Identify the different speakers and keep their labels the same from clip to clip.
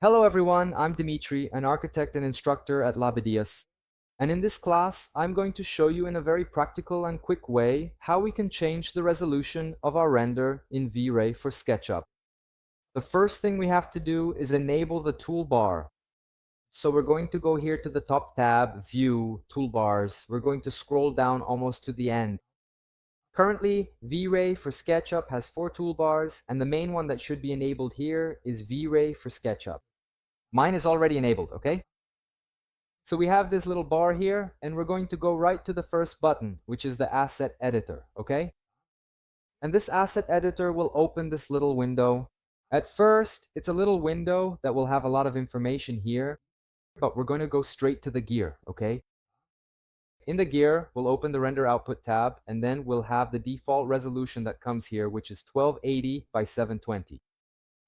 Speaker 1: Hello everyone, I'm Dimitri, an architect and instructor at Labideias. And in this class, I'm going to show you in a very practical and quick way how we can change the resolution of our render in V-Ray for Sketchup. The first thing we have to do is enable the toolbar. So we're going to go here to the top tab, View, Toolbars. We're going to scroll down almost to the end. Currently, V-Ray for Sketchup has 4 toolbars, and the main one that should be enabled here is V-Ray for Sketchup. Mine is already enabled, okay? So we have this little bar here, and we're going to go right to the first button, which is the Asset Editor, okay? And this Asset Editor will open this little window. At first, it's a little window that will have a lot of information here, but we're going to go straight to the gear, okay? In the gear, we'll open the Render Output tab, and then we'll have the default resolution that comes here, which is 1280 by 720.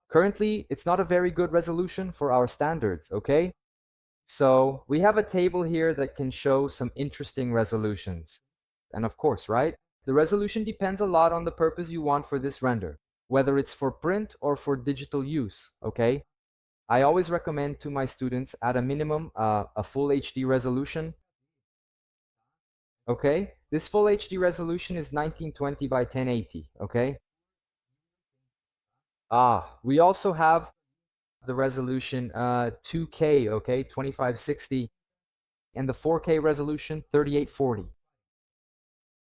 Speaker 1: Currently, it's not a very good resolution for our standards, okay? So we have a table here that can show some interesting resolutions. And of course, right? The resolution depends a lot on the purpose you want for this render, whether it's for print or for digital use, okay? I always recommend to my students at a minimum a full HD resolution. Okay, this full HD resolution is 1920 by 1080, okay? We also have the resolution 2K, okay, 2560, and the 4K resolution 3840.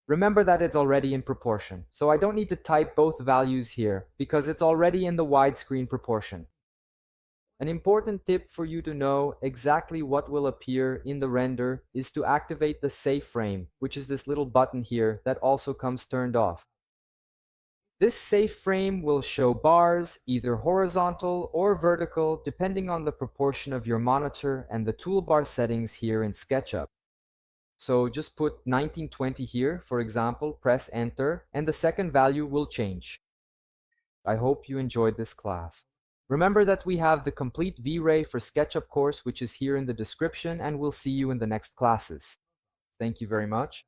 Speaker 1: Remember that it's already in proportion, so I don't need to type both values here because it's already in the widescreen proportion. An important tip for you to know exactly what will appear in the render is to activate the Save Frame, which is this little button here that also comes turned off. This safe frame will show bars, either horizontal or vertical, depending on the proportion of your monitor and the toolbar settings here in Sketchup. So just put 1920 here, for example, press Enter, and the second value will change. I hope you enjoyed this class. Remember that we have the complete V-Ray for Sketchup course, which is here in the description, and we'll see you in the next classes. Thank you very much.